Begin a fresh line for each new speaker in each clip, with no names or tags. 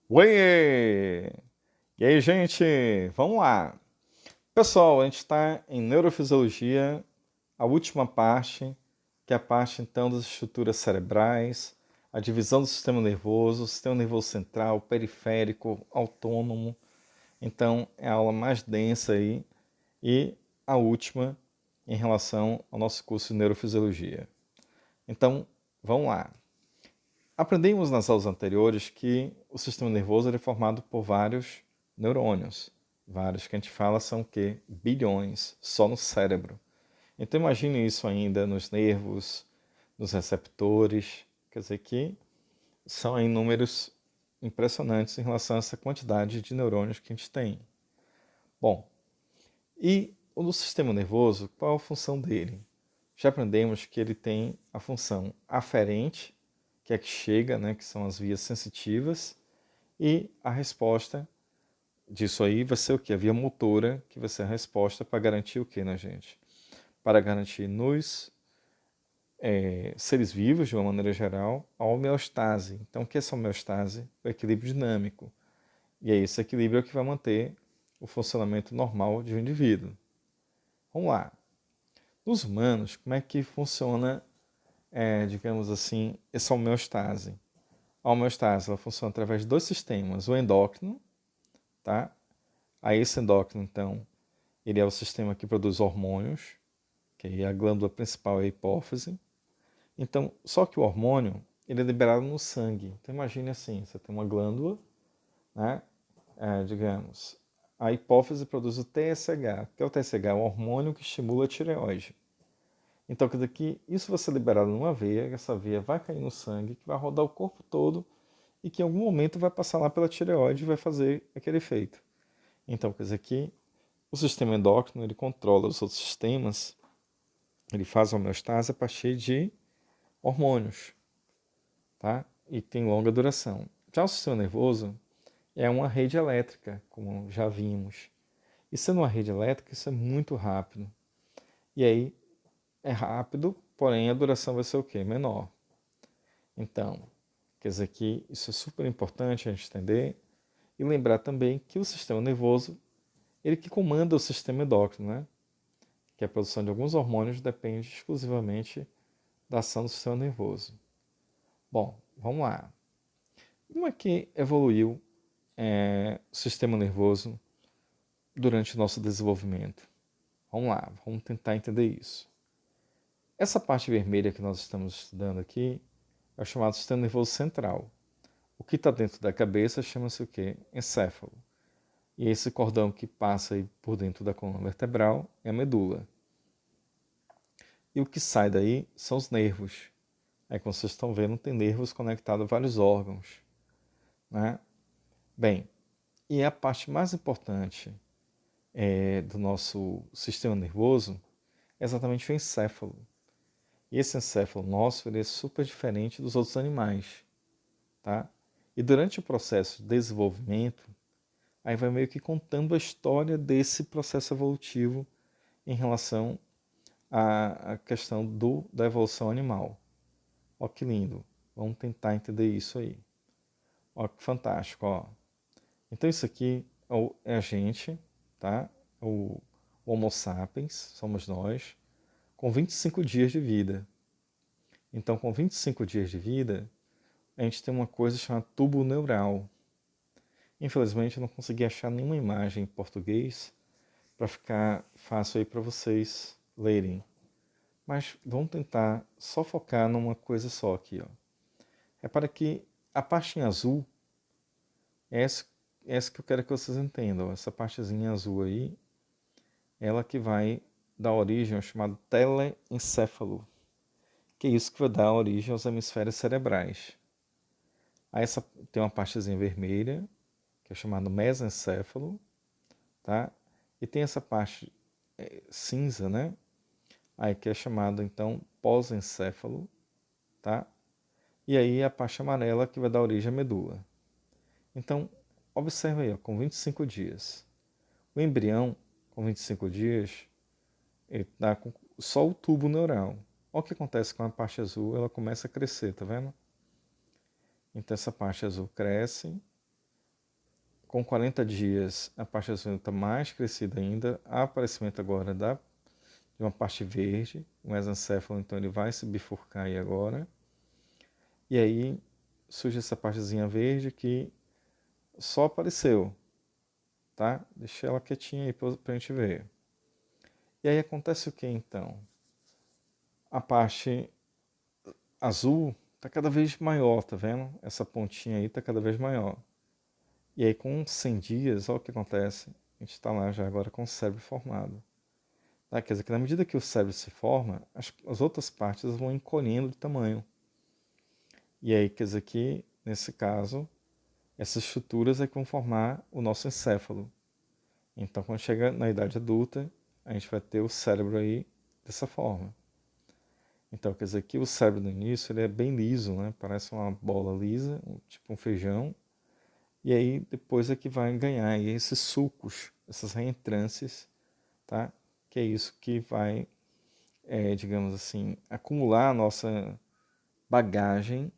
Oiê! E aí, gente? Vamos lá. Pessoal, a gente está em neurofisiologia, a última parte, que é a parte então das estruturas cerebrais, a divisão do sistema nervoso central, periférico, autônomo. Então, é a aula mais densa aí e a última em relação ao nosso curso de neurofisiologia. Então, vamos lá. Aprendemos nas aulas anteriores que o sistema nervoso é formado por vários neurônios. Vários que a gente fala são o quê? Bilhões, só no cérebro. Então imagine isso ainda nos nervos, nos receptores. Quer dizer que são aí números impressionantes em relação a essa quantidade de neurônios que a gente tem. Bom, e o sistema nervoso, qual a função dele? Já aprendemos que ele tem a função aferente, que é que chega, né, que são as vias sensitivas, e a resposta disso aí vai ser o quê? A via motora, que vai ser a resposta para garantir o quê, né, gente? Para garantir nos seres vivos, de uma maneira geral, a homeostase. Então, o que é essa homeostase? O equilíbrio dinâmico. E é esse equilíbrio que vai manter o funcionamento normal de um indivíduo. Vamos lá. Nos humanos, como é que funciona, digamos assim, essa homeostase? A homeostase ela funciona através de dois sistemas, o endócrino, tá? Aí esse endócrino, então, ele é o sistema que produz hormônios, que aí a glândula principal é a hipófise. Então, só que o hormônio, ele é liberado no sangue. Então imagine assim, você tem uma glândula, né? Digamos, a hipófise produz o TSH. O que é o TSH? É o hormônio que estimula a tireoide. Então, quer dizer que isso vai ser liberado numa veia, essa veia vai cair no sangue, que vai rodar o corpo todo e que em algum momento vai passar lá pela tireoide e vai fazer aquele efeito. Então, quer dizer que o sistema endócrino ele controla os outros sistemas, ele faz a homeostase a partir de hormônios, tá? E tem longa duração. Já o sistema nervoso é uma rede elétrica, como já vimos. E sendo uma rede elétrica, isso é muito rápido. E aí é rápido, porém a duração vai ser o quê? Menor. Então, quer dizer que isso é super importante a gente entender e lembrar também que o sistema nervoso, ele que comanda o sistema endócrino, né? Que a produção de alguns hormônios depende exclusivamente da ação do sistema nervoso. Bom, vamos lá. Como é que evoluiu o sistema nervoso durante o nosso desenvolvimento? Vamos lá, vamos tentar entender isso. Essa parte vermelha que nós estamos estudando aqui é o chamado sistema nervoso central. O que está dentro da cabeça chama-se o quê? Encéfalo. E esse cordão que passa aí por dentro da coluna vertebral é a medula. E o que sai daí são os nervos. Aí, como vocês estão vendo, tem nervos conectados a vários órgãos, né? Bem, e a parte mais importante do nosso sistema nervoso é exatamente o encéfalo. E esse encéfalo nosso ele é super diferente dos outros animais, tá? E durante o processo de desenvolvimento, aí vai meio que contando a história desse processo evolutivo em relação à questão da evolução animal. Ó que lindo. Vamos tentar entender isso aí. Ó que fantástico, ó. Então isso aqui é a gente, tá? O Homo sapiens, somos nós, com 25 dias de vida. Então, com 25 dias de vida, a gente tem uma coisa chamada tubo neural. Infelizmente, eu não consegui achar nenhuma imagem em português para ficar fácil aí para vocês lerem. Mas vamos tentar só focar numa coisa só aqui, ó. Repara que a parte em azul é essa que eu quero que vocês entendam. Essa partezinha azul aí, ela que vai dar origem ao chamado telencéfalo, que é isso que vai dar origem aos hemisférios cerebrais. Aí essa tem uma partezinha vermelha, que é chamado mesencéfalo, tá? E tem essa parte cinza, né? Aí que é chamado então pós-encéfalo, tá? E aí a parte amarela que vai dar origem à medula. Então, observa aí, ó, com 25 dias. O embrião, com 25 dias, ele está com só o tubo neural. Olha o que acontece com a parte azul, ela começa a crescer, tá vendo? Então essa parte azul cresce, com 40 dias, a parte azul está mais crescida ainda, há aparecimento agora de uma parte verde, o mesencéfalo, então ele vai se bifurcar aí agora, e aí surge essa partezinha verde que só apareceu, tá? Deixei ela quietinha aí para a gente ver. E aí acontece o que então? A parte azul está cada vez maior, tá vendo? Essa pontinha aí está cada vez maior. E aí com 100 dias, olha o que acontece. A gente está lá já agora com o cérebro formado. Tá? Quer dizer que na medida que o cérebro se forma, as outras partes vão encolhendo de tamanho. E aí quer dizer que, nesse caso, essas estruturas é que vão formar o nosso encéfalo. Então quando chega na idade adulta, a gente vai ter o cérebro aí dessa forma. Então quer dizer que o cérebro no início ele é bem liso, né? Parece uma bola lisa, tipo um feijão. E aí depois é que vai ganhar aí esses sulcos, essas reentrâncias, tá? Que é isso que vai, digamos assim, acumular a nossa bagagem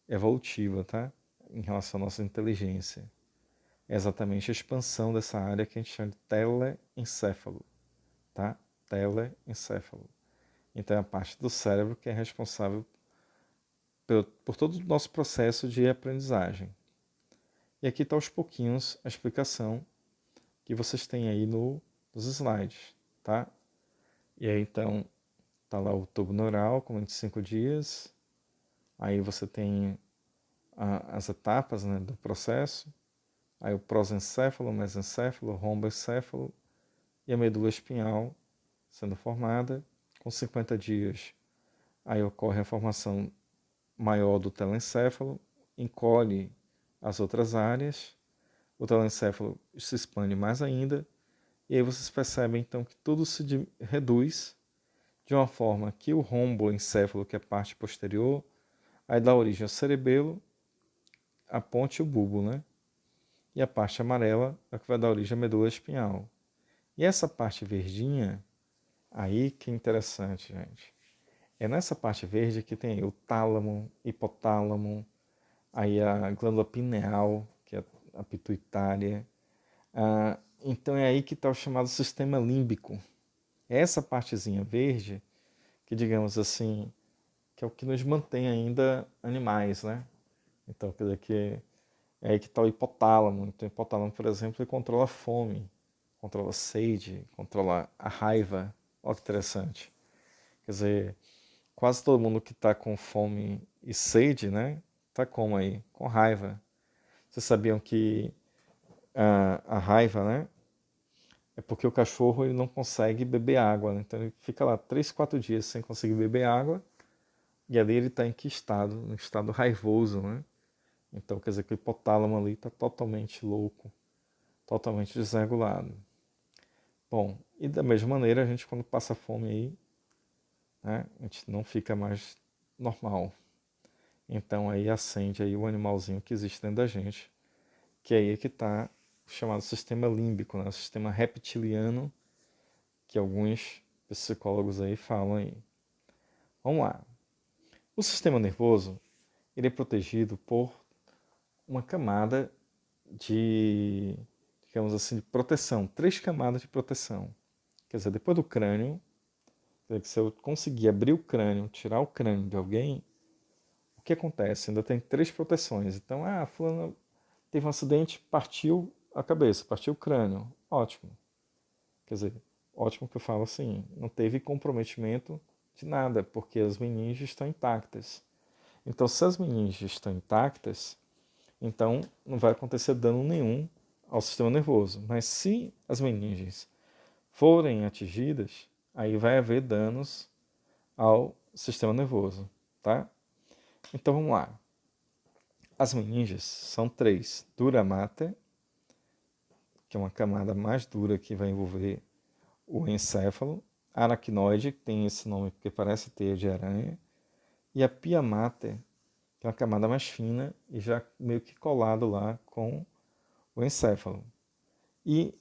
evolutiva, tá? Em relação à nossa inteligência. É exatamente a expansão dessa área que a gente chama de teleencéfalo, tá? Teleencéfalo. Então é a parte do cérebro que é responsável por todo o nosso processo de aprendizagem. E aqui está aos pouquinhos a explicação que vocês têm aí nos slides, tá? E aí então tá lá o tubo neural com 25 dias, aí você tem as etapas, né, do processo, aí o prosencéfalo, mesencéfalo, romboencéfalo e a medula espinhal sendo formada com 50 dias. Aí ocorre a formação maior do telencéfalo, encolhe as outras áreas, o telencéfalo se expande mais ainda, e aí vocês percebem então que tudo se reduz de uma forma que o romboencéfalo, que é a parte posterior, aí dá origem ao cerebelo, a ponte e o bulbo, né? E a parte amarela é que vai dar origem à medula espinhal. E essa parte verdinha, aí que é interessante, gente. É nessa parte verde que tem o tálamo, hipotálamo, aí a glândula pineal, que é a pituitária. Então é aí que está o chamado sistema límbico. É essa partezinha verde que, digamos assim, que é o que nos mantém ainda animais, né? Então, quer dizer que é aí que está o hipotálamo. Então, o hipotálamo, por exemplo, ele controla a fome, controla a sede, controla a raiva. Olha que interessante. Quer dizer, quase todo mundo que está com fome e sede, né? Está como aí? Com raiva. Vocês sabiam que a raiva, né? É porque o cachorro ele não consegue beber água, né? Então ele fica lá 3, 4 dias sem conseguir beber água e ali ele está em que estado? No estado raivoso, né? Então quer dizer que o hipotálamo ali está totalmente louco, totalmente desregulado. Bom, e da mesma maneira a gente quando passa fome aí, né? A gente não fica mais normal. Então aí acende aí o animalzinho que existe dentro da gente, que aí é que está o chamado sistema límbico, né? O sistema reptiliano, que alguns psicólogos aí falam aí. Vamos lá. O sistema nervoso, ele é protegido por uma camada de, digamos assim, de proteção, 3 camadas de proteção. Quer dizer, depois do crânio, quer dizer, que se eu conseguir abrir o crânio, tirar o crânio de alguém, o que acontece? Ainda tem 3 proteções. Então, fulano teve um acidente, partiu a cabeça, partiu o crânio. Ótimo. Quer dizer, ótimo que eu falo assim, não teve comprometimento de nada, porque as meninges estão intactas. Então, se as meninges estão intactas, então não vai acontecer dano nenhum ao sistema nervoso. Mas se as meninges forem atingidas, aí vai haver danos ao sistema nervoso, tá? Então vamos lá. As meninges são 3. Dura mater, que é uma camada mais dura que vai envolver o encéfalo. Aracnoide, que tem esse nome porque parece teia de aranha. E a pia mater, que é uma camada mais fina e já meio que colado lá com o encéfalo. E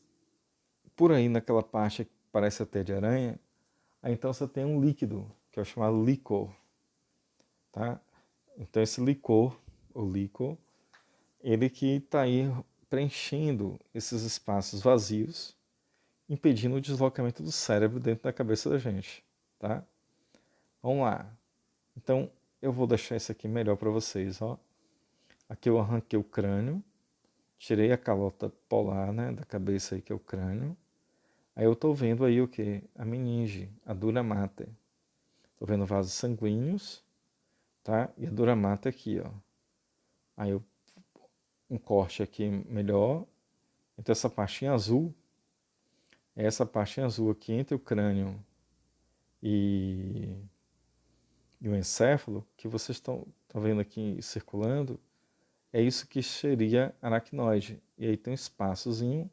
por aí naquela parte que parece a teia de aranha, aí então você tem um líquido, que é o chamado líquor. Tá? Então esse licor, o líquor, ele que está aí preenchendo esses espaços vazios, impedindo o deslocamento do cérebro dentro da cabeça da gente, tá? Vamos lá. Então, eu vou deixar isso aqui melhor para vocês, ó. Aqui eu arranquei o crânio, tirei a calota polar, né, da cabeça aí, que é o crânio. Aí eu tô vendo aí o que? A meninge, a dura mater. Tô vendo vasos sanguíneos, tá? E a dura mater aqui, ó. Aí eu, um corte aqui melhor. Então essa partinha azul, é essa partinha azul aqui entre o crânio e, e o encéfalo, que vocês estão vendo aqui circulando, é isso que seria aracnoide. E aí tem um espaçozinho,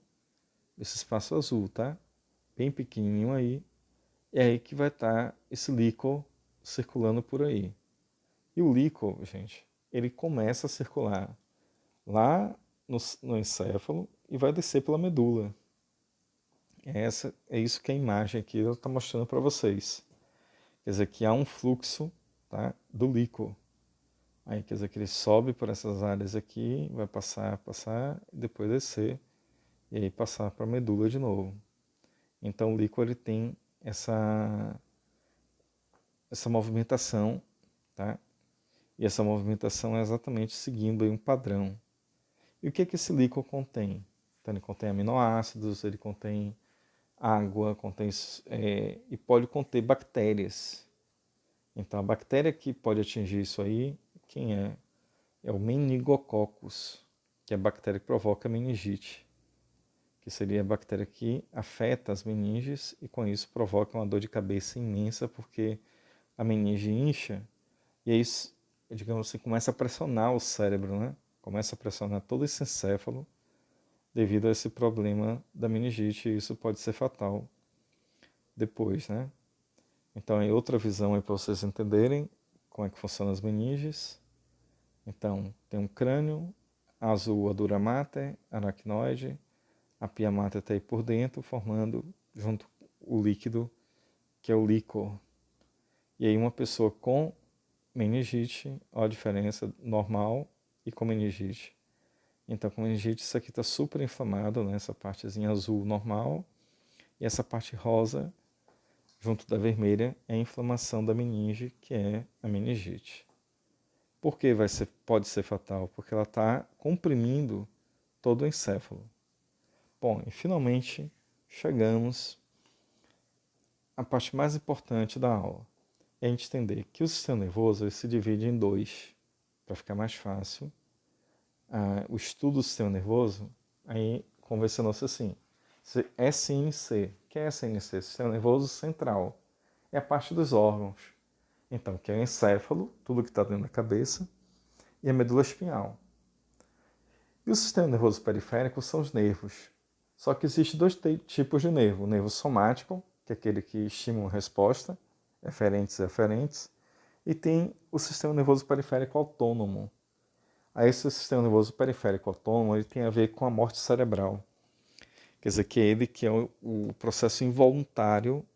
esse espaço azul, tá? Bem pequenininho aí. É aí que vai estar esse líquor circulando por aí. E o líquor, gente, ele começa a circular lá no encéfalo e vai descer pela medula. É isso que a imagem aqui está mostrando para vocês. Quer dizer que há um fluxo, tá, do líquor. Aí quer dizer que ele sobe por essas áreas aqui, vai passar, e depois descer, e aí passar para a medula de novo. Então o líquor ele tem essa movimentação, tá? E essa movimentação é exatamente seguindo aí um padrão. E o que esse líquor contém? Então ele contém aminoácidos, ele contém água, e pode conter bactérias. Então a bactéria que pode atingir isso aí, quem é? É o meningococcus, que é a bactéria que provoca meningite, que seria a bactéria que afeta as meninges e com isso provoca uma dor de cabeça imensa, porque a meninge incha e aí, digamos assim, começa a pressionar o cérebro, né? Começa a pressionar todo esse encéfalo devido a esse problema da meningite, e isso pode ser fatal depois, né? Então, aí outra visão aí para vocês entenderem como é que funcionam as meninges. Então, tem um crânio, azul a dura mater, aracnoide, a pia mater está aí por dentro, formando junto o líquido, que é o líquor. E aí uma pessoa com meningite, olha a diferença, normal e com meningite. Então, com meningite, isso aqui está super inflamado, né? Essa partezinha azul normal, e essa parte rosa, junto da vermelha, é a inflamação da meninge, que é a meningite. Por que pode ser fatal? Porque ela está comprimindo todo o encéfalo. Bom, e finalmente chegamos à parte mais importante da aula. É a gente entender que o sistema nervoso ele se divide em dois, para ficar mais fácil. O estudo do sistema nervoso, aí convencionou-se assim, SNC. O que é SNC? Sistema Nervoso Central. É a parte dos órgãos. Então, que é o encéfalo, tudo que está dentro da cabeça, e a medula espinhal. E o sistema nervoso periférico são os nervos. Só que existem dois tipos de nervo. O nervo somático, que é aquele que estimula a resposta, eferentes e aferentes, e tem o sistema nervoso periférico autônomo. Aí esse sistema nervoso periférico autônomo ele tem a ver com a morte cerebral. Quer dizer, que é ele que é o processo involuntário,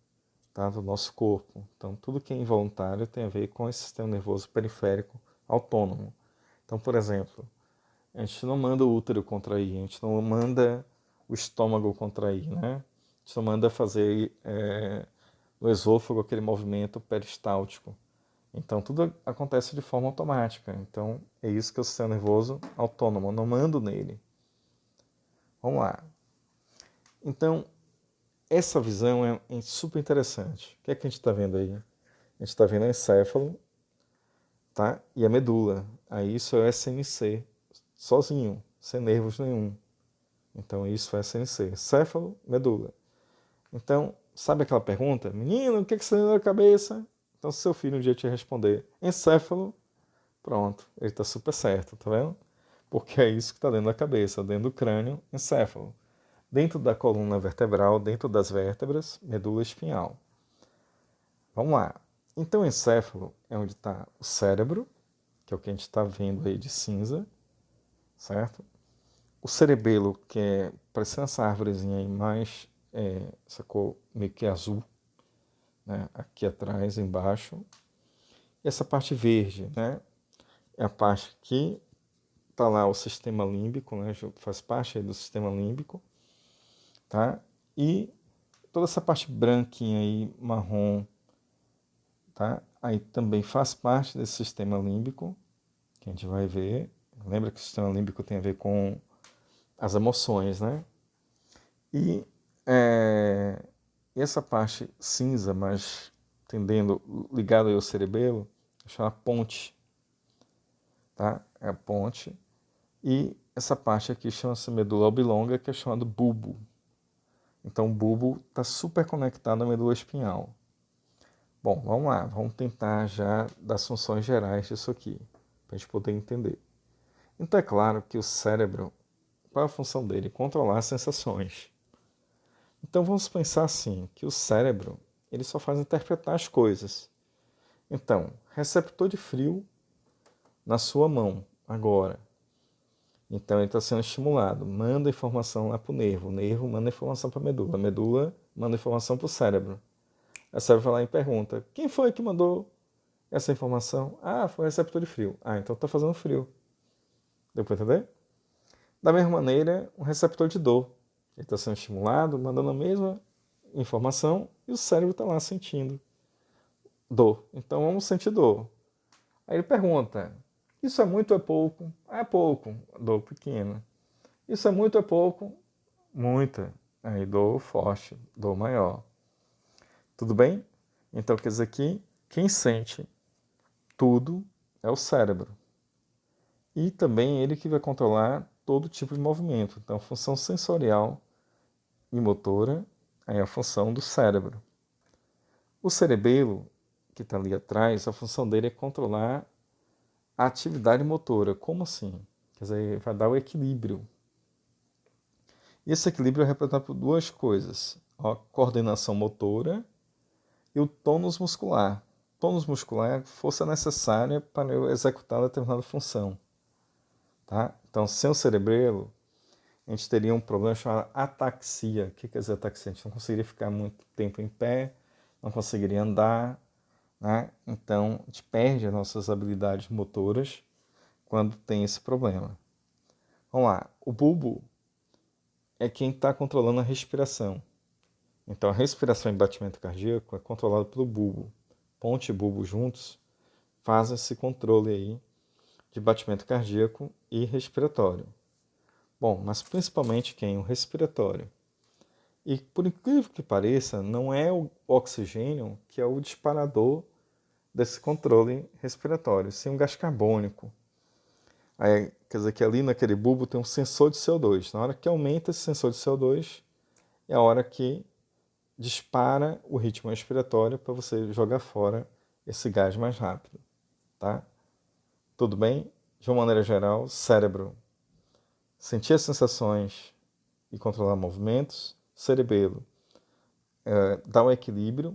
tá, do nosso corpo. Então, tudo que é involuntário tem a ver com esse sistema nervoso periférico autônomo. Então, por exemplo, a gente não manda o útero contrair, a gente não manda o estômago contrair, né? A gente não manda fazer no esôfago aquele movimento peristáltico. Então, tudo acontece de forma automática. Então, é isso que é o sistema nervoso autônomo, eu não mando nele. Vamos lá. Então, essa visão é super interessante. O que é que a gente está vendo aí? A gente está vendo o encéfalo, tá? E a medula. Aí isso é o SNC, sozinho, sem nervos nenhum. Então, isso é SNC. Encéfalo, medula. Então, sabe aquela pergunta? Menino, o que você tem na cabeça? Então, se seu filho um dia te responder encéfalo, pronto, ele está super certo, tá vendo? Porque é isso que está dentro da cabeça, dentro do crânio, encéfalo. Dentro da coluna vertebral, dentro das vértebras, medula espinhal. Vamos lá. Então, o encéfalo é onde está o cérebro, que é o que a gente está vendo aí de cinza, certo? O cerebelo, que é parecendo essa árvorezinha aí, mais essa cor meio que azul, né? Aqui atrás, embaixo. E essa parte verde, né? É a parte que tá lá o sistema límbico, né? Faz parte aí do sistema límbico, tá? E toda essa parte branquinha aí, marrom, tá? Aí também faz parte desse sistema límbico, que a gente vai ver. Lembra que o sistema límbico tem a ver com as emoções, né? E essa parte cinza, mas tendendo, ligado ao cerebelo, chama ponte, tá? É a ponte. E essa parte aqui chama-se medula oblonga, que é chamado bulbo. Então o bulbo está super conectado à medula espinhal. Bom, vamos lá, vamos tentar já das funções gerais disso aqui, para a gente poder entender. Então é claro que o cérebro, qual é a função dele? Controlar as sensações. Então vamos pensar assim, que o cérebro, ele só faz interpretar as coisas. Então, receptor de frio na sua mão, agora. Então ele está sendo estimulado, manda informação lá para o nervo manda informação para a medula manda informação para o cérebro. Aí o cérebro vai lá e pergunta, quem foi que mandou essa informação? Ah, foi o receptor de frio. Ah, então está fazendo frio. Deu para entender? Da mesma maneira, um receptor de dor. Ele está sendo estimulado, mandando a mesma informação e o cérebro está lá sentindo dor. Então vamos sentir dor. Aí ele pergunta, isso é muito ou é pouco? Ah, é pouco, dor pequena. Isso é muito ou é pouco? Muita. Aí dor forte, dor maior. Tudo bem? Então quer dizer que quem sente tudo é o cérebro. E também ele que vai controlar todo tipo de movimento. Então, função sensorial e motora é a função do cérebro. O cerebelo, que está ali atrás, a função dele é controlar a atividade motora. Como assim? Quer dizer, vai dar o equilíbrio. E esse equilíbrio é representado por duas coisas: a coordenação motora e o tônus muscular. Tônus muscular é a força necessária para eu executar determinada função. Tá? Então, sem o cerebelo, a gente teria um problema chamado ataxia. O que quer dizer ataxia? A gente não conseguiria ficar muito tempo em pé, não conseguiria andar, né? Então, a gente perde as nossas habilidades motoras quando tem esse problema. Vamos lá. O bulbo é quem está controlando a respiração. Então, a respiração e batimento cardíaco é controlado pelo bulbo. Ponte e bulbo juntos fazem esse controle aí de batimento cardíaco e respiratório. Bom, mas principalmente quem? O respiratório. E por incrível que pareça, não é o oxigênio que é o disparador desse controle respiratório, sim um gás carbônico. Aí, quer dizer que ali naquele bulbo tem um sensor de CO2. Na hora que aumenta esse sensor de CO2, é a hora que dispara o ritmo respiratório para você jogar fora esse gás mais rápido, tá? Tudo bem? De uma maneira geral, cérebro, sentir as sensações e controlar movimentos, cerebelo, dar um equilíbrio,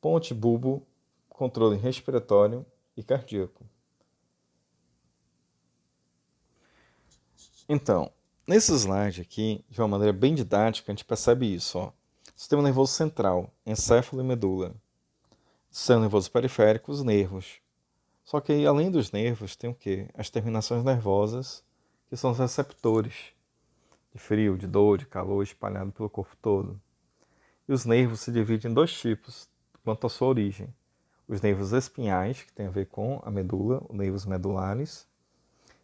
ponte bulbo, controle respiratório e cardíaco. Então, nesse slide aqui, de uma maneira bem didática, a gente percebe isso, ó. Sistema nervoso central, encéfalo e medula. Sistema nervoso periférico, os nervos. Só que aí, além dos nervos, tem o quê? As terminações nervosas, que são os receptores de frio, de dor, de calor espalhado pelo corpo todo. E os nervos se dividem em dois tipos quanto à sua origem. Os nervos espinhais, que tem a ver com a medula, os nervos medulares,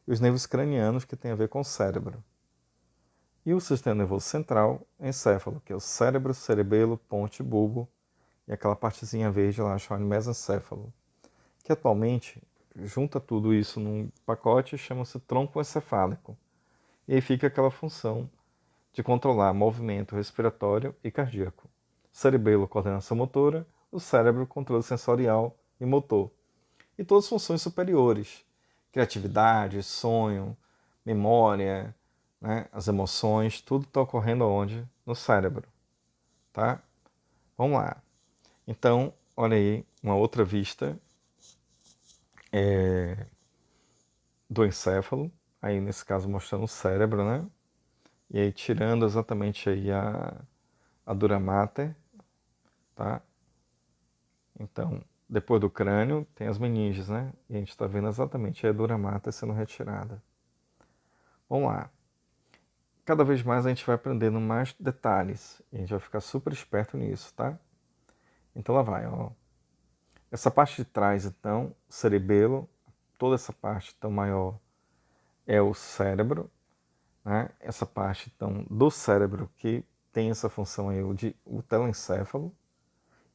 e os nervos cranianos, que tem a ver com o cérebro. E o sistema nervoso central, encéfalo, que é o cérebro, cerebelo, ponte, bulbo, e aquela partezinha verde lá chamada mesencéfalo, que atualmente junta tudo isso num pacote e chama-se tronco encefálico. E aí fica aquela função de controlar movimento respiratório e cardíaco. Cerebelo, coordenação motora, o cérebro, controle sensorial e motor. E todas as funções superiores, criatividade, sonho, memória, né, as emoções, tudo está ocorrendo onde? No cérebro, tá? Vamos lá. Então, olha aí uma outra vista do encéfalo, aí nesse caso mostrando o cérebro, né? E aí tirando exatamente aí a dura mater, tá? Então, depois do crânio tem as meninges, né? E a gente está vendo exatamente a dura mater sendo retirada. Vamos lá. Cada vez mais a gente vai aprendendo mais detalhes e a gente vai ficar super esperto nisso, tá? Então lá vai, ó. Essa parte de trás, então, cerebelo, toda essa parte tão maior é o cérebro, né? Essa parte, então, do cérebro que tem essa função aí, o telencéfalo,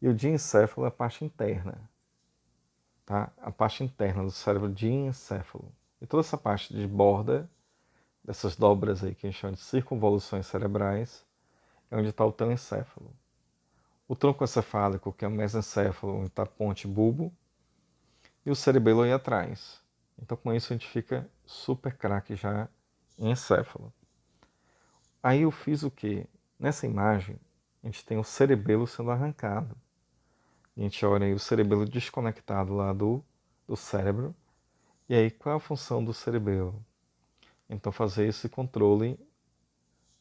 e o diencéfalo é a parte interna, tá? A parte interna do cérebro diencéfalo. E toda essa parte de borda, dessas dobras aí que a gente chama de circunvoluções cerebrais, é onde está o telencéfalo. O tronco encefálico, que é o mesencéfalo, onde está a ponte bulbo, e o cerebelo aí atrás. Então com isso a gente fica super craque já em encéfalo. Aí eu fiz o quê? Nessa imagem, a gente tem o cerebelo sendo arrancado. A gente olha aí o cerebelo desconectado lá do cérebro. E aí qual é a função do cerebelo? Então fazer esse controle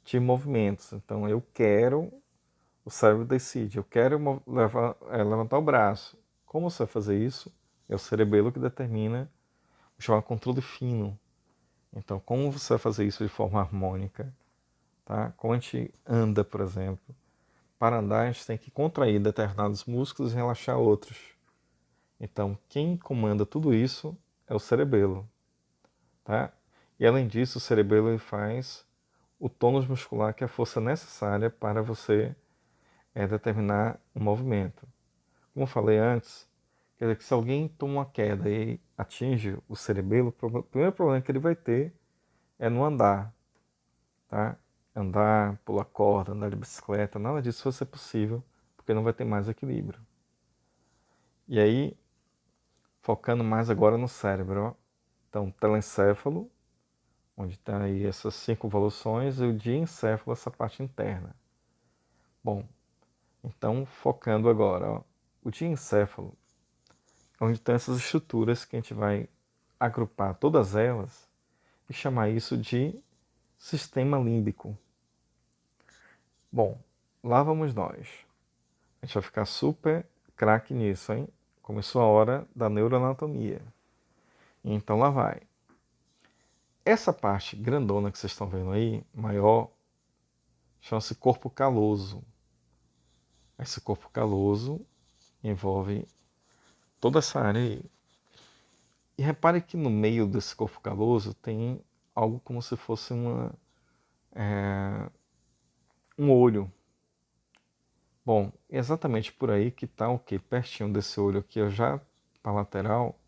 de movimentos. Então eu quero, o cérebro decide, eu quero levantar o braço. Como você vai fazer isso? É o cerebelo que determina o chamado controle fino. Então, como você vai fazer isso de forma harmônica? Tá? Como a gente anda, por exemplo, para andar a gente tem que contrair determinados músculos e relaxar outros. Então, quem comanda tudo isso é o cerebelo. Tá? E além disso, o cerebelo ele faz o tônus muscular, que é a força necessária para você determinar o movimento. Como eu falei antes, quer dizer que se alguém toma uma queda e atinge o cerebelo, o primeiro problema que ele vai ter é no andar. Tá? Andar, pular corda, andar de bicicleta, nada disso vai ser possível, porque não vai ter mais equilíbrio. E aí, focando mais agora no cérebro, ó. Então, telencéfalo, onde está aí essas circunvoluções, e o diencéfalo, essa parte interna. Bom, então focando agora, ó, o diencéfalo, onde estão essas estruturas que a gente vai agrupar todas elas e chamar isso de sistema límbico. Bom, lá vamos nós. A gente vai ficar super craque nisso, hein? Começou a hora da neuroanatomia. Então lá vai. Essa parte grandona que vocês estão vendo aí, maior, chama-se corpo caloso. Esse corpo caloso envolve toda essa área aí. E repare que no meio desse corpo caloso tem algo como se fosse um olho. Bom, exatamente por aí que está o que? Pertinho desse olho aqui, ó, já para a lateral.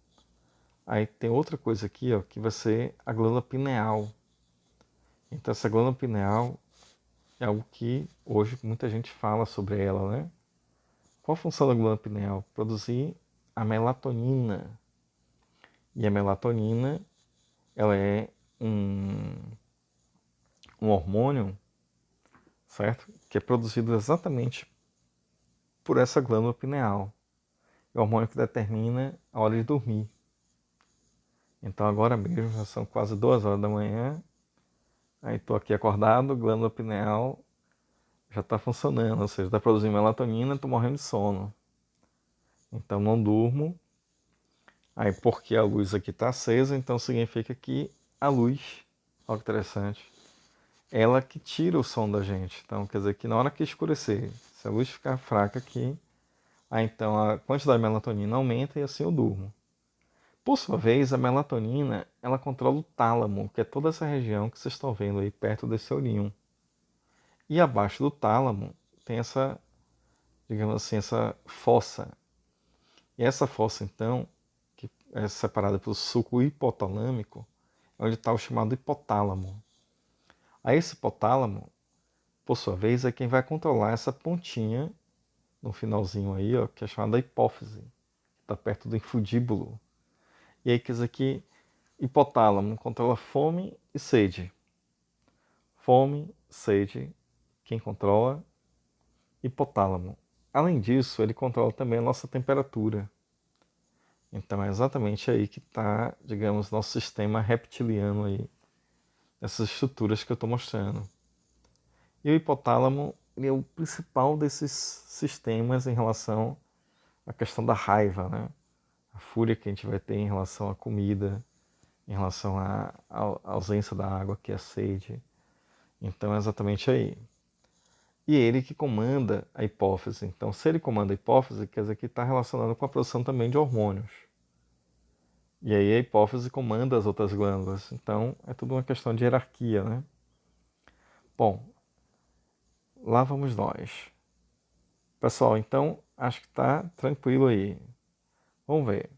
Aí tem outra coisa aqui, ó, que vai ser a glândula pineal. Então essa glândula pineal é algo que hoje muita gente fala sobre ela, né? Qual a função da glândula pineal? Produzir a melatonina. E a melatonina, ela é um hormônio, certo? Que é produzido exatamente por essa glândula pineal. É o hormônio que determina a hora de dormir. Então agora mesmo já são quase 2 horas da manhã. Aí estou aqui acordado, glândula pineal já está funcionando, ou seja, está produzindo melatonina, estou morrendo de sono. Então não durmo. Aí porque a luz aqui está acesa, então significa que a luz, olha que interessante, ela que tira o som da gente. Então quer dizer que na hora que escurecer, se a luz ficar fraca aqui, aí então a quantidade de melatonina aumenta e assim eu durmo. Por sua vez, a melatonina, ela controla o tálamo, que é toda essa região que vocês estão vendo aí perto desse olhinho. E abaixo do tálamo tem essa, digamos assim, essa fossa. E essa fossa, então, que é separada pelo suco hipotalâmico, é onde está o chamado hipotálamo. Aí esse hipotálamo, por sua vez, é quem vai controlar essa pontinha no finalzinho aí, ó, que é chamada hipófise, que está perto do infundíbulo. E aí quer dizer que hipotálamo controla fome e sede. Fome, sede, quem controla? Hipotálamo. Além disso, ele controla também a nossa temperatura. Então é exatamente aí que está, digamos, nosso sistema reptiliano aí, essas estruturas que eu estou mostrando. E o hipotálamo ele é o principal desses sistemas em relação à questão da raiva, né? A fúria que a gente vai ter em relação à comida, em relação à ausência da água, que é a sede. Então é exatamente aí. E ele que comanda a hipófise. Então, se ele comanda a hipófise, quer dizer que está relacionado com a produção também de hormônios. E aí a hipófise comanda as outras glândulas. Então, é tudo uma questão de hierarquia, né? Bom, lá vamos nós. Pessoal, então, acho que está tranquilo aí. Vamos ver.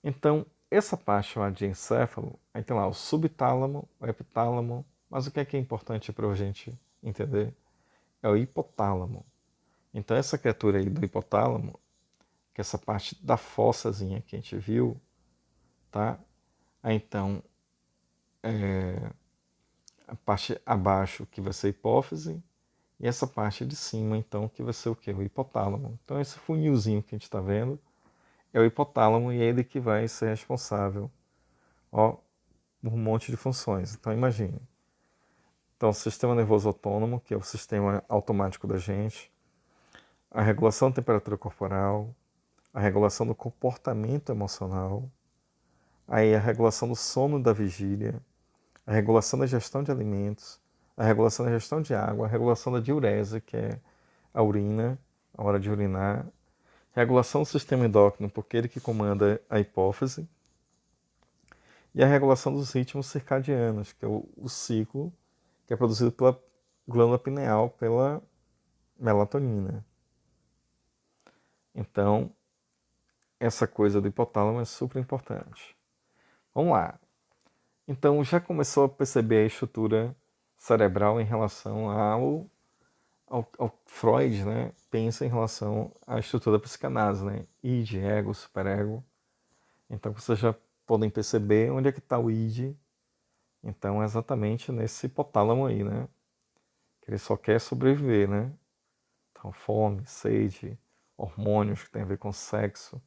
Então, essa parte chamada de encéfalo, aí tem lá o subtálamo, o epitálamo, mas o que é importante para a gente entender? É o hipotálamo. Então, essa criatura aí do hipotálamo, que é essa parte da fossazinha que a gente viu, tá? Aí, então, a parte abaixo que vai ser a hipófise, e essa parte de cima, então, que vai ser o quê? O hipotálamo. Então, esse funilzinho que a gente está vendo é o hipotálamo e é ele que vai ser responsável, ó, por um monte de funções. Então, imagine. Então, o sistema nervoso autônomo, que é o sistema automático da gente, a regulação da temperatura corporal, a regulação do comportamento emocional, aí a regulação do sono e da vigília, a regulação da gestão de alimentos, a regulação da gestão de água, a regulação da diurese, que é a urina, a hora de urinar, regulação do sistema endócrino, porque ele que comanda a hipófise, e a regulação dos ritmos circadianos, que é o ciclo que é produzido pela glândula pineal, pela melatonina. Então, essa coisa do hipotálamo é super importante. Vamos lá. Então, já começou a perceber a estrutura cerebral em relação ao Freud, né? Pensa em relação à estrutura da psicanálise, né? Id, ego, superego. Então, vocês já podem perceber onde é que está o id. Então, é exatamente nesse hipotálamo aí, né? Que ele só quer sobreviver, né? Então, fome, sede, hormônios que tem a ver com sexo.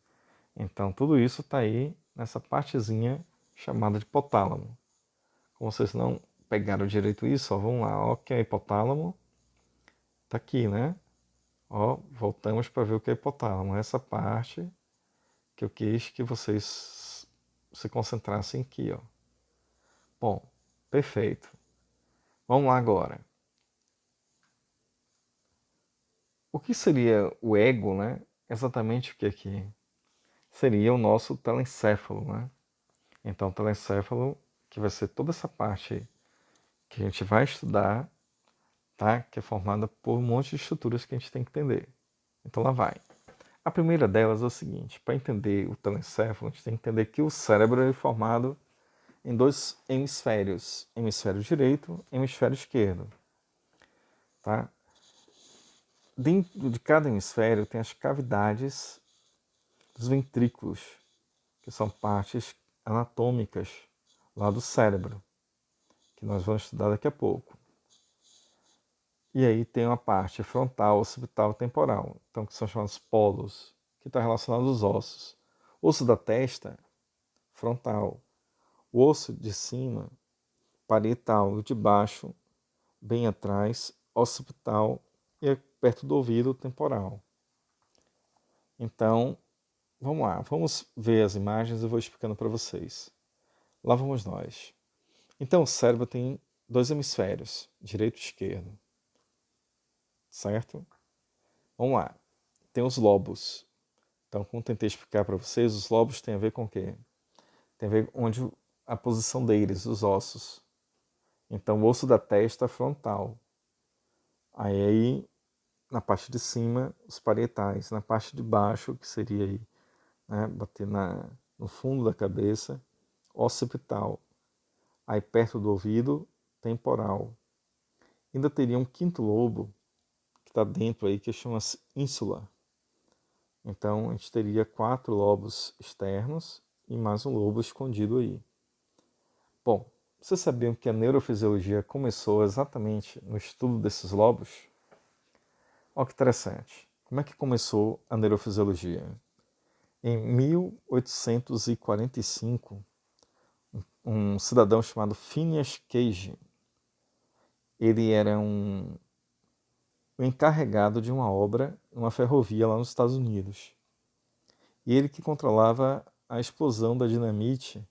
Então, tudo isso está aí nessa partezinha chamada de hipotálamo. Como vocês não pegaram direito isso, ó, vamos lá. Ó, o que é hipotálamo? Está aqui, né? Ó, voltamos para ver o que é hipotálamo. Essa parte que eu quis que vocês se concentrassem aqui, ó. Bom, perfeito. Vamos lá agora. O que seria o ego, né? Exatamente o que aqui? Seria o nosso telencéfalo, né? Então, o telencéfalo, que vai ser toda essa parte que a gente vai estudar, tá? Que é formada por um monte de estruturas que a gente tem que entender. Então, lá vai. A primeira delas é o seguinte: para entender o telencéfalo, a gente tem que entender que o cérebro é formado em dois hemisférios, hemisfério direito e hemisfério esquerdo. Tá? Dentro de cada hemisfério tem as cavidades dos ventrículos, que são partes anatômicas lá do cérebro, que nós vamos estudar daqui a pouco. E aí tem uma parte frontal, occipital e temporal, então que são chamados polos, que está relacionado aos ossos. Osso da testa, frontal. O osso de cima, parietal. O de baixo, bem atrás, occipital e perto do ouvido, temporal. Então, vamos lá. Vamos ver as imagens e eu vou explicando para vocês. Lá vamos nós. Então, o cérebro tem dois hemisférios, direito e esquerdo. Certo? Vamos lá. Tem os lobos. Então, como tentei explicar para vocês, os lobos têm a ver com o quê? Tem a ver onde a posição deles, os ossos. Então, o osso da testa frontal. Aí, na parte de cima, os parietais. Na parte de baixo, que seria aí, né, bater no fundo da cabeça, occipital. Aí, perto do ouvido, temporal. Ainda teria um quinto lobo, que está dentro aí, que chama-se ínsula. Então, a gente teria 4 lobos externos e mais um lobo escondido aí. Bom, vocês sabiam que a neurofisiologia começou exatamente no estudo desses lobos? Olha que interessante. Como é que começou a neurofisiologia? Em 1845, um cidadão chamado Phineas Cage, ele era o encarregado de uma obra, uma ferrovia lá nos Estados Unidos. E ele que controlava a explosão da dinamite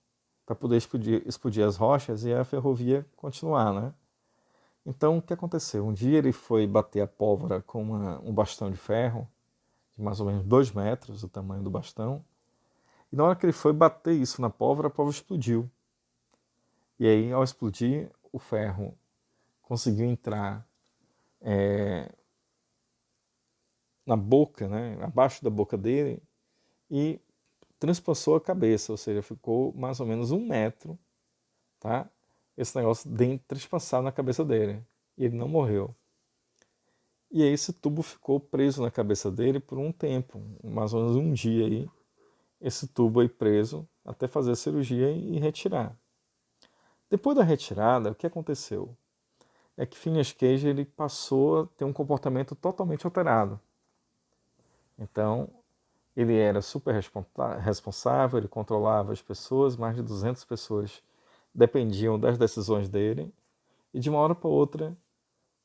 para poder explodir as rochas e a ferrovia continuar, né? Então, o que aconteceu? Um dia ele foi bater a pólvora com um bastão de ferro, de mais ou menos 2 metros, o tamanho do bastão, e na hora que ele foi bater isso na pólvora, a pólvora explodiu. E aí, ao explodir, o ferro conseguiu entrar na boca, né, abaixo da boca dele, e transpassou a cabeça, ou seja, ficou mais ou menos 1 metro, tá? Esse negócio transpassado na cabeça dele. E ele não morreu. E aí esse tubo ficou preso na cabeça dele por um tempo, mais ou menos um dia aí, esse tubo aí preso, até fazer a cirurgia e retirar. Depois da retirada, o que aconteceu? É que Phineas Cage ele passou a ter um comportamento totalmente alterado. Então, ele era super responsável, ele controlava as pessoas, mais de 200 pessoas dependiam das decisões dele, e de uma hora para outra,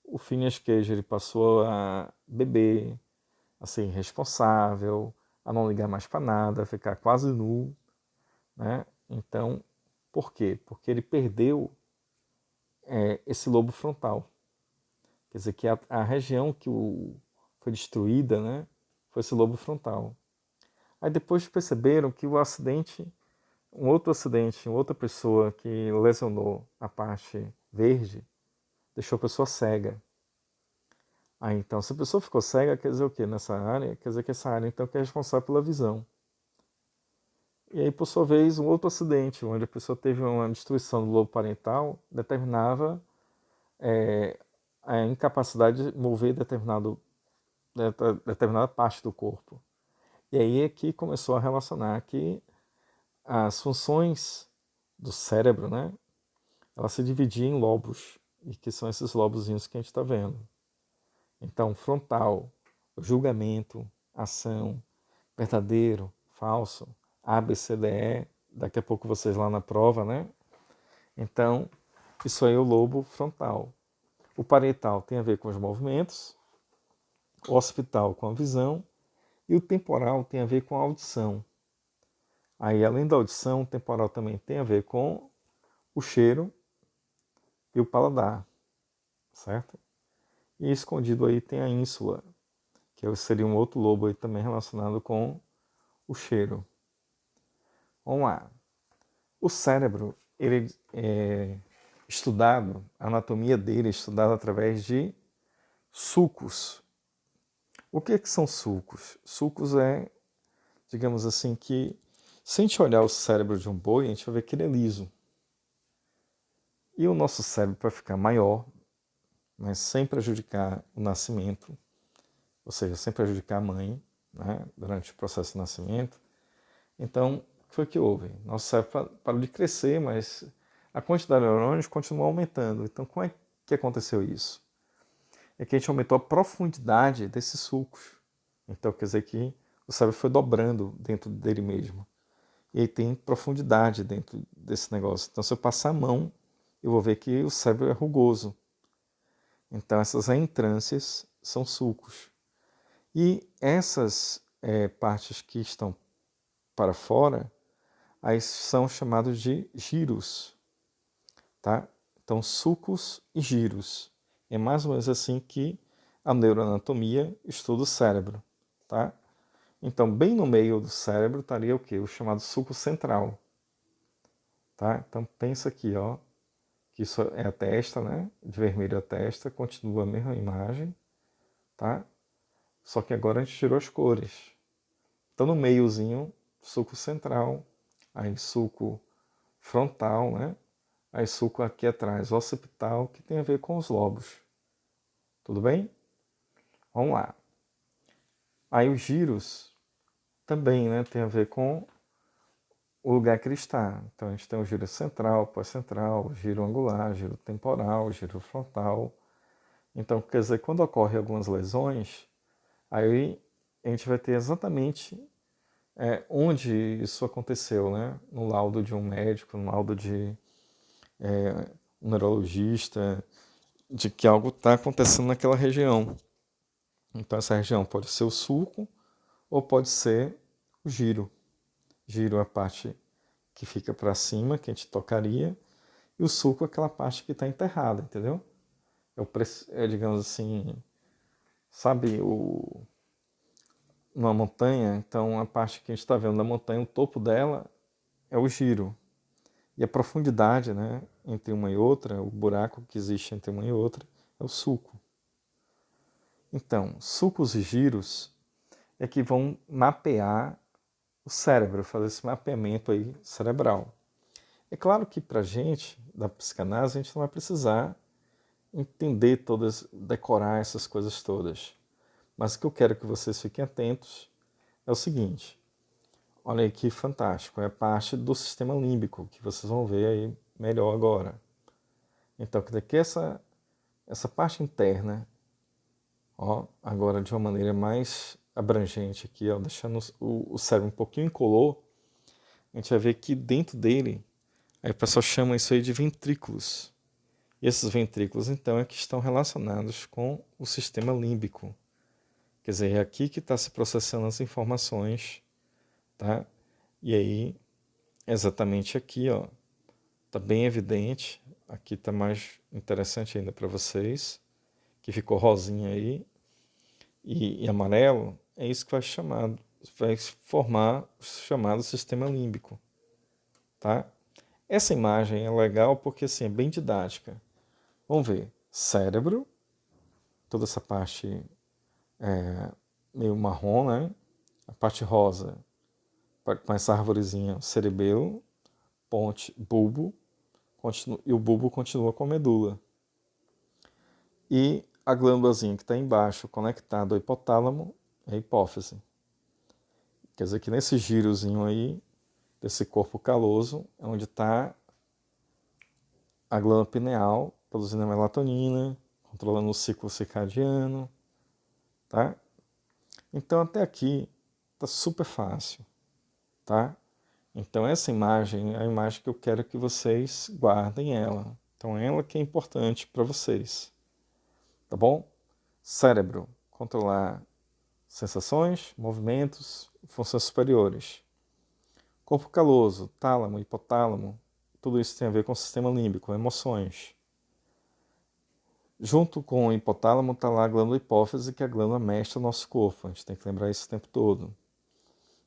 o Phineas Cage ele passou a beber, a ser irresponsável, a não ligar mais para nada, a ficar quase nu, né? Então, por quê? Porque ele perdeu esse lobo frontal. Quer dizer que a região que foi destruída, né, foi esse lobo frontal. Aí depois perceberam que o acidente, uma outra pessoa que lesionou a parte verde, deixou a pessoa cega. Aí então, se a pessoa ficou cega, quer dizer o quê? Nessa área, quer dizer que essa área então que é responsável pela visão. E aí, por sua vez, um outro acidente, onde a pessoa teve uma destruição do lobo parental, determinava a incapacidade de mover determinada parte do corpo. E aí é que começou a relacionar que as funções do cérebro, né, ela se dividia em lobos, e que são esses lobozinhos que a gente está vendo. Então, frontal, julgamento, ação, verdadeiro, falso, A, B, C, D, E, daqui a pouco vocês lá na prova, né? Então, isso aí é o lobo frontal. O parietal tem a ver com os movimentos, o occipital com a visão e o temporal tem a ver com a audição. Aí, além da audição, o temporal também tem a ver com o cheiro e o paladar, certo? E escondido aí tem a ínsula, que seria um outro lobo aí também relacionado com o cheiro. Vamos lá. O cérebro, ele é estudado, a anatomia dele é estudada através de sulcos. O que são sulcos? Sulcos é, digamos assim, que se a gente olhar o cérebro de um boi, a gente vai ver que ele é liso. E o nosso cérebro, para ficar maior, mas sem prejudicar o nascimento, ou seja, sem prejudicar a mãe, né, durante o processo de nascimento, então, o que foi que houve? Nosso cérebro parou de crescer, mas a quantidade de neurônios continuou aumentando. Então, como é que aconteceu isso? É que a gente aumentou a profundidade desses sulcos. Então, quer dizer que o cérebro foi dobrando dentro dele mesmo. E aí tem profundidade dentro desse negócio. Então, se eu passar a mão, eu vou ver que o cérebro é rugoso. Então, essas reentrâncias são sulcos. E essas partes que estão para fora, aí são chamados de giros, tá? Então, sulcos e giros. É mais ou menos assim que a neuroanatomia estuda o cérebro, tá? Então, bem no meio do cérebro estaria o quê? O chamado sulco central, tá? Então, pensa aqui, ó, que isso é a testa, né? De vermelho a testa, continua a mesma imagem, tá? Só que agora a gente tirou as cores. Então, no meiozinho, sulco central, aí sulco frontal, né? Aí sulco aqui atrás, occipital, que tem a ver com os lobos. Tudo bem? Vamos lá. Aí os giros também, né, tem a ver com o lugar que ele está. Então a gente tem o giro central, pós-central, giro angular, giro temporal, giro frontal. Então, quer dizer, quando ocorrem algumas lesões, aí a gente vai ter exatamente onde isso aconteceu, né? No laudo de um médico, no laudo de um neurologista, de que algo está acontecendo naquela região. Então essa região pode ser o sulco ou pode ser o giro. Giro é a parte que fica para cima, que a gente tocaria, e o sulco é aquela parte que está enterrada, entendeu? Digamos assim, sabe, numa montanha, então a parte que a gente está vendo da montanha, o topo dela é o giro. E a profundidade, né, entre uma e outra, o buraco que existe entre uma e outra, é o sulco. Então, sulcos e giros é que vão mapear o cérebro, fazer esse mapeamento aí cerebral. É claro que para a gente, da psicanálise, a gente não vai precisar entender todas, decorar essas coisas todas. Mas o que eu quero que vocês fiquem atentos é o seguinte. Olha aí que fantástico, é a parte do sistema límbico, que vocês vão ver aí melhor agora. Então, que daqui essa parte interna, ó, agora de uma maneira mais abrangente aqui, ó, deixando o cérebro um pouquinho incolor, a gente vai ver que dentro dele, aí o pessoal chama isso aí de ventrículos. E esses ventrículos, então, é que estão relacionados com o sistema límbico. Quer dizer, é aqui que está se processando as informações, tá? E aí, exatamente aqui, ó, tá bem evidente. Aqui tá mais interessante ainda para vocês, que ficou rosinha aí e amarelo. É isso que vai formar o chamado sistema límbico, tá? Essa imagem é legal porque assim é bem didática. Vamos ver, cérebro, toda essa parte meio marrom, né? A parte rosa, com essa arvorezinha, cerebelo, ponte, bulbo, e o bulbo continua com a medula. E a glândulazinha que está embaixo, conectada ao hipotálamo, é a hipófise. Quer dizer que nesse girozinho aí, desse corpo caloso, é onde está a glândula pineal, produzindo a melatonina, controlando o ciclo circadiano, tá? Então até aqui tá super fácil, tá? Então essa imagem é a imagem que eu quero que vocês guardem ela. Então ela que é importante para vocês, tá bom? Cérebro, controlar sensações, movimentos, funções superiores. Corpo caloso, tálamo, hipotálamo, tudo isso tem a ver com o sistema límbico, emoções. Junto com o hipotálamo está lá a glândula hipófise, que é a glândula mestra do nosso corpo. A gente tem que lembrar isso o tempo todo.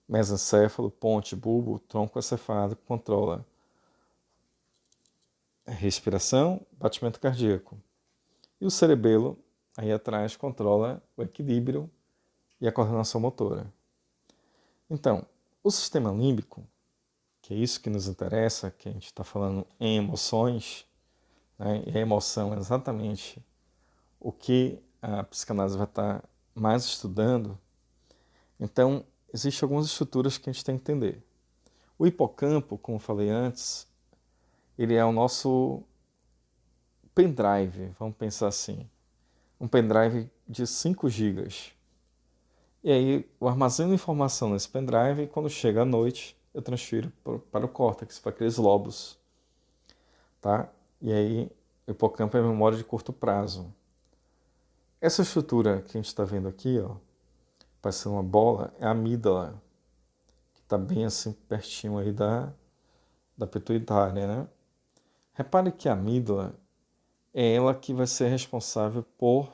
Mesencéfalo, ponte, bulbo, tronco encefálico, controla respiração, batimento cardíaco. E o cerebelo, aí atrás, controla o equilíbrio e a coordenação motora. Então, o sistema límbico, que é isso que nos interessa, que a gente está falando em emoções, né? E a emoção é exatamente o que a psicanálise vai estar mais estudando. Então, existem algumas estruturas que a gente tem que entender. O hipocampo, como eu falei antes, ele é o nosso pendrive, vamos pensar assim. Um pendrive de 5 gigas. E aí eu armazeno informação nesse pendrive e quando chega à noite eu transfiro para o córtex, para aqueles lobos. Tá? E aí o hipocampo é a memória de curto prazo. Essa estrutura que a gente está vendo aqui, ó, parecendo uma bola, é a amígdala, que está bem assim pertinho aí da pituitária, né? Repare que a amígdala é ela que vai ser responsável por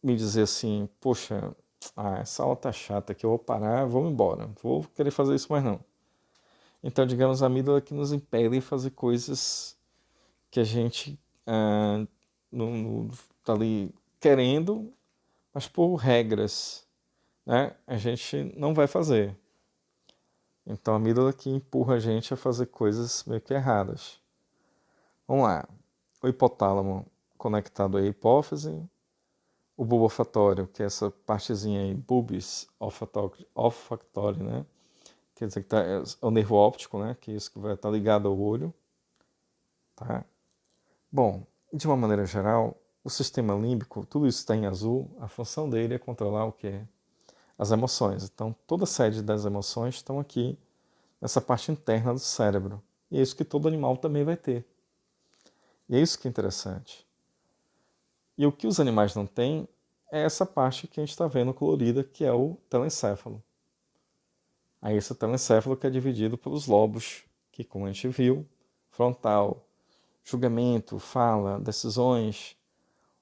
me dizer assim, poxa, essa aula tá chata aqui, eu vou parar, vou embora, não vou querer fazer isso mais não. Então, digamos, a amígdala que nos impede de fazer coisas que a gente não tá ali querendo, mas por regras, né, a gente não vai fazer. Então, a amígdala que empurra a gente a fazer coisas meio que erradas. Vamos lá. O hipotálamo conectado à hipófise, o bulbo olfatório, que é essa partezinha aí, bulbis olfatório, né? Quer dizer que é o nervo óptico, né? Que é isso que vai estar ligado ao olho, tá? Bom, de uma maneira geral, o sistema límbico, tudo isso está em azul, a função dele é controlar o quê? As emoções. Então, toda a sede das emoções estão aqui nessa parte interna do cérebro. E é isso que todo animal também vai ter. E é isso que é interessante. E o que os animais não têm é essa parte que a gente está vendo colorida, que é o telencéfalo. Aí esse telencéfalo que é dividido pelos lobos, que como a gente viu, frontal, julgamento, fala, decisões,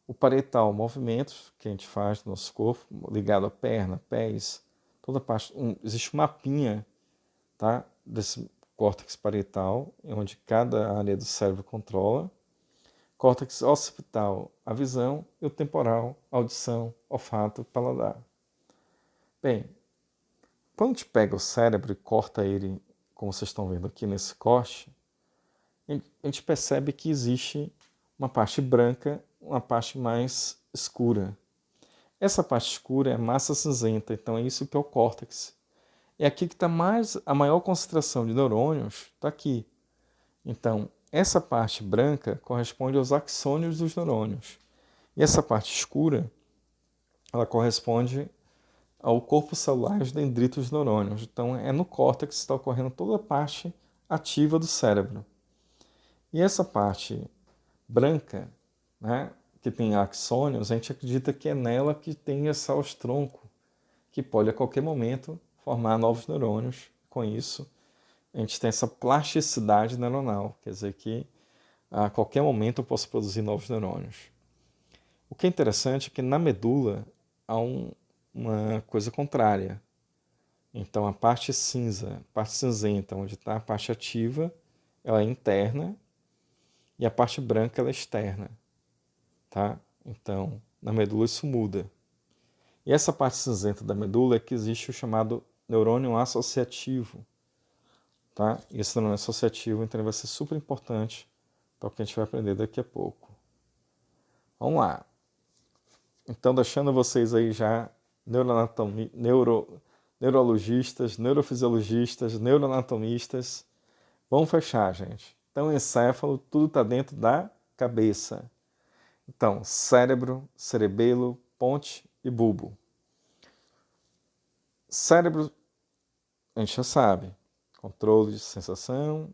o parietal, movimentos que a gente faz no nosso corpo, ligado à perna, pés, toda parte, existe um mapinha, tá, desse córtex parietal, onde cada área do cérebro controla, córtex occipital, a visão, e o temporal, a audição, olfato, paladar. Bem, quando a gente pega o cérebro e corta ele, como vocês estão vendo aqui nesse corte, a gente percebe que existe uma parte branca, uma parte mais escura. Essa parte escura é massa cinzenta, então é isso que é o córtex. É aqui que está a maior concentração de neurônios, está aqui. Então, essa parte branca corresponde aos axônios dos neurônios. E essa parte escura, ela corresponde ao corpo celular e aos dendritos dos neurônios. Então, é no córtex que está ocorrendo toda a parte ativa do cérebro. E essa parte branca, né, que tem axônios, a gente acredita que é nela que tem esse tronco, que pode a qualquer momento formar novos neurônios. Com isso, a gente tem essa plasticidade neuronal, quer dizer que a qualquer momento eu posso produzir novos neurônios. O que é interessante é que na medula há uma coisa contrária. Então a parte cinza, a parte cinzenta, onde está a parte ativa, ela é interna, e a parte branca ela é externa. Tá? Então, na medula isso muda. E essa parte cinzenta da medula é que existe o chamado neurônio associativo. Tá? E esse neurônio associativo então, vai ser super importante para o que a gente vai aprender daqui a pouco. Vamos lá. Então, deixando vocês aí já neurologistas, neurofisiologistas, neuroanatomistas, vamos fechar, gente. Então, encéfalo, tudo está dentro da cabeça. Então, cérebro, cerebelo, ponte e bulbo. Cérebro, a gente já sabe. Controle de sensação,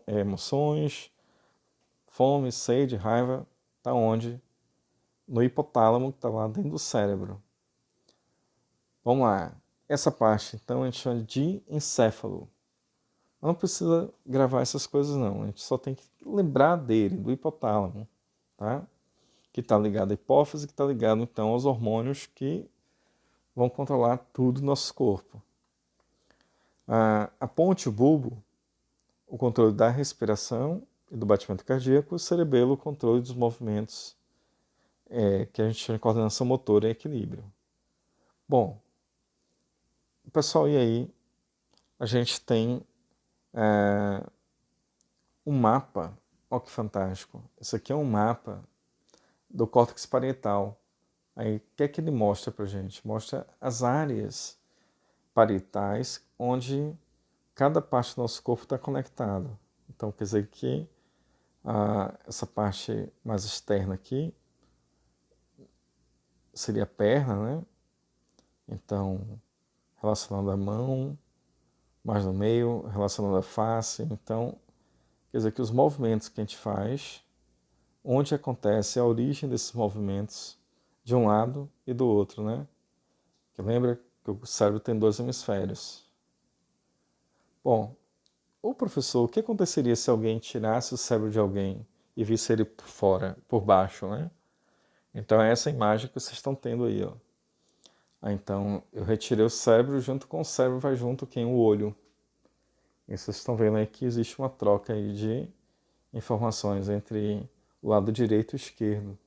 emoções, fome, sede, raiva, está onde? No hipotálamo, que está lá dentro do cérebro. Vamos lá. Essa parte, então, a gente chama de encéfalo. Não precisa gravar essas coisas, não. A gente só tem que lembrar dele, do hipotálamo, tá? Que está ligado à hipófise, que está ligado, então, aos hormônios que vão controlar tudo no nosso corpo. A ponte, o bulbo, o controle da respiração e do batimento cardíaco, o cerebelo, o controle dos movimentos, que a gente chama de coordenação motora e equilíbrio. Bom, pessoal, e aí? A gente tem um mapa, olha que fantástico. Isso aqui é um mapa do córtex parietal. Aí, o que é que ele mostra pra gente? Mostra as áreas parietais onde cada parte do nosso corpo está conectado. Então, quer dizer que essa parte mais externa aqui seria a perna, né? Então, relacionando a mão, mais no meio, relacionando a face. Então, quer dizer que os movimentos que a gente faz, onde acontece a origem desses movimentos de um lado e do outro, né? Que lembra que o cérebro tem 2 hemisférios. Bom, professor, o que aconteceria se alguém tirasse o cérebro de alguém e visse ele por fora, por baixo, né? Então é essa imagem que vocês estão tendo aí, ó. Então eu retirei o cérebro, junto com o cérebro vai junto quem? O olho. E vocês estão vendo aí que existe uma troca aí de informações entre o lado direito e esquerdo,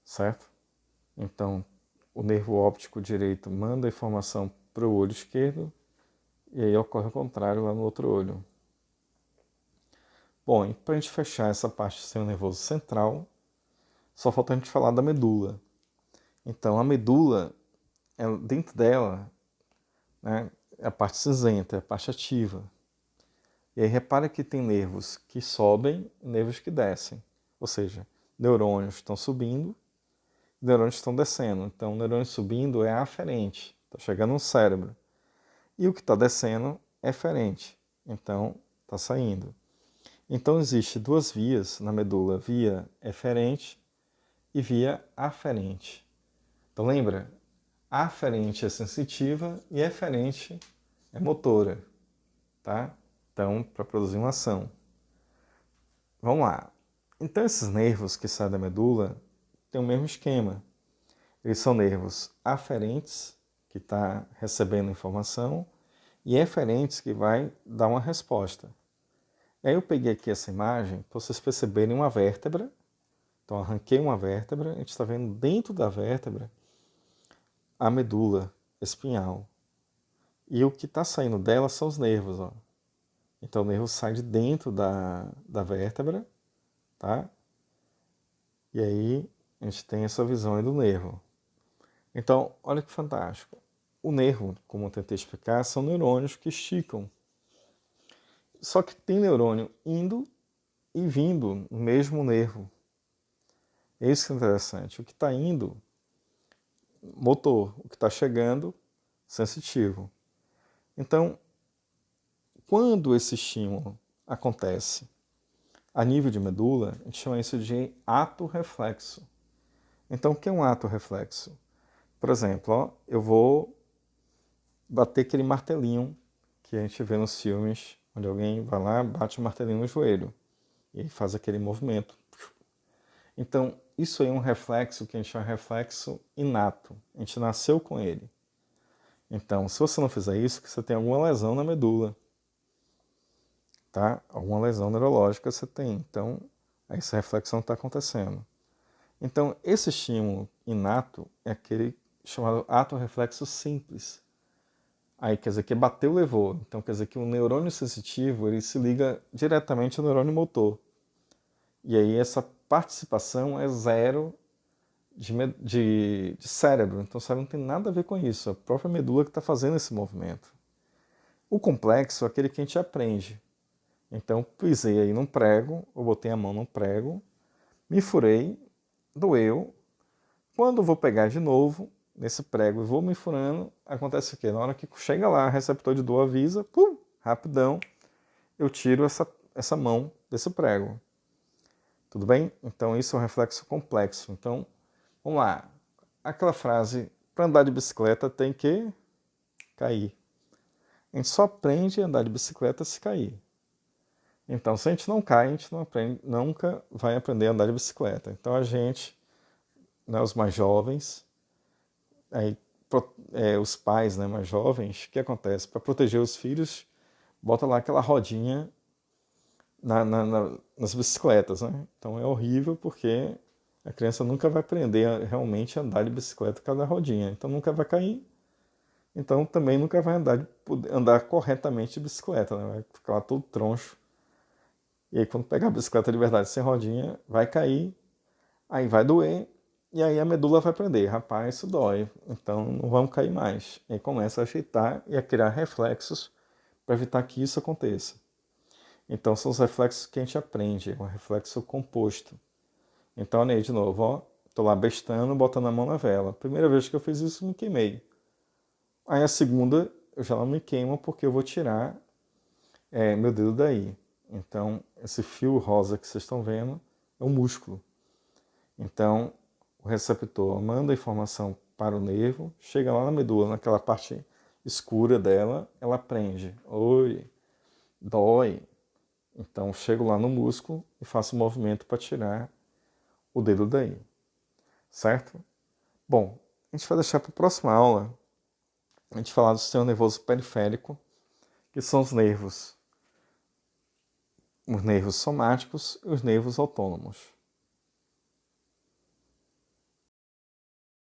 certo? Então o nervo óptico direito manda a informação para o olho esquerdo e aí ocorre o contrário lá no outro olho. Bom, e para a gente fechar essa parte do sistema nervoso central, só falta a gente falar da medula. Então, a medula, dentro dela, né, é a parte cinzenta, é a parte ativa. E aí repara que tem nervos que sobem e nervos que descem. Ou seja, neurônios estão subindo e neurônios estão descendo. Então, o neurônio subindo é aferente, está chegando no cérebro. E o que está descendo é eferente, então está saindo. Então, existe 2 vias na medula, via eferente e via aferente. Então, lembra? Aferente é sensitiva e eferente é motora, tá? Então, para produzir uma ação. Vamos lá. Então, esses nervos que saem da medula têm o mesmo esquema. Eles são nervos aferentes, que está recebendo informação, e eferentes, que vai dar uma resposta. E aí eu peguei aqui essa imagem para vocês perceberem uma vértebra. Então, arranquei uma vértebra, a gente está vendo dentro da vértebra a medula espinhal. E o que está saindo dela são os nervos. Ó. Então, o nervo sai de dentro da vértebra, tá? E aí a gente tem essa visão aí do nervo. Então, olha que fantástico. O nervo, como eu tentei explicar, são neurônios que esticam. Só que tem neurônio indo e vindo no mesmo nervo. É isso que é interessante. O que está indo, motor. O que está chegando, sensitivo. Então, quando esse estímulo acontece a nível de medula, a gente chama isso de ato reflexo. Então, o que é um ato reflexo? Por exemplo, ó, eu vou bater aquele martelinho que a gente vê nos filmes, onde alguém vai lá, bate o martelinho no joelho e faz aquele movimento. Então, isso aí é um reflexo que a gente chama de reflexo inato. A gente nasceu com ele. Então, se você não fizer isso, você tem alguma lesão na medula. Tá? Alguma lesão neurológica você tem. Então, essa reflexão está acontecendo. Então, esse estímulo inato é aquele chamado ato reflexo simples. Aí quer dizer que bateu, levou. Então quer dizer que o neurônio sensitivo ele se liga diretamente ao neurônio motor. E aí essa participação é zero de cérebro. Então o cérebro não tem nada a ver com isso. É a própria medula que está fazendo esse movimento. O complexo é aquele que a gente aprende. Então pisei aí num prego, ou botei a mão num prego, me furei, doeu. Quando vou pegar de novo nesse prego e vou me furando, acontece o quê? Na hora que chega lá, o receptor de dor avisa, pum, rapidão, eu tiro essa mão desse prego. Tudo bem? Então isso é um reflexo complexo. Então, vamos lá. Aquela frase, para andar de bicicleta tem que cair. A gente só aprende a andar de bicicleta se cair. Então, se a gente não cai, a gente não aprende, nunca vai aprender a andar de bicicleta. Então, a gente, né, os mais jovens, aí, os pais, né, mais jovens, o que acontece? Para proteger os filhos, bota lá aquela rodinha nas bicicletas, né? Então é horrível porque a criança nunca vai aprender a realmente andar de bicicleta com a rodinha. Então nunca vai cair, então também nunca vai andar corretamente de bicicleta, né? Vai ficar lá todo troncho. E aí quando pegar a bicicleta de verdade sem rodinha, vai cair, aí vai doer, e aí a medula vai aprender, rapaz, isso dói, então não vamos cair mais. E aí começa a ajeitar e a criar reflexos para evitar que isso aconteça. Então são os reflexos que a gente aprende, é um reflexo composto. Então olha aí de novo, ó, tô lá bestando, botando a mão na vela. Primeira vez que eu fiz isso, me queimei. Aí a segunda, eu já não me queimo porque eu vou tirar meu dedo daí. Então esse fio rosa que vocês estão vendo é um músculo. Então o receptor manda a informação para o nervo, chega lá na medula, naquela parte escura dela, ela prende. Oi, dói. Então chego lá no músculo e faço o movimento para tirar o dedo daí. Certo? Bom, a gente vai deixar para a próxima aula a gente falar do sistema nervoso periférico, que são os nervos somáticos e os nervos autônomos.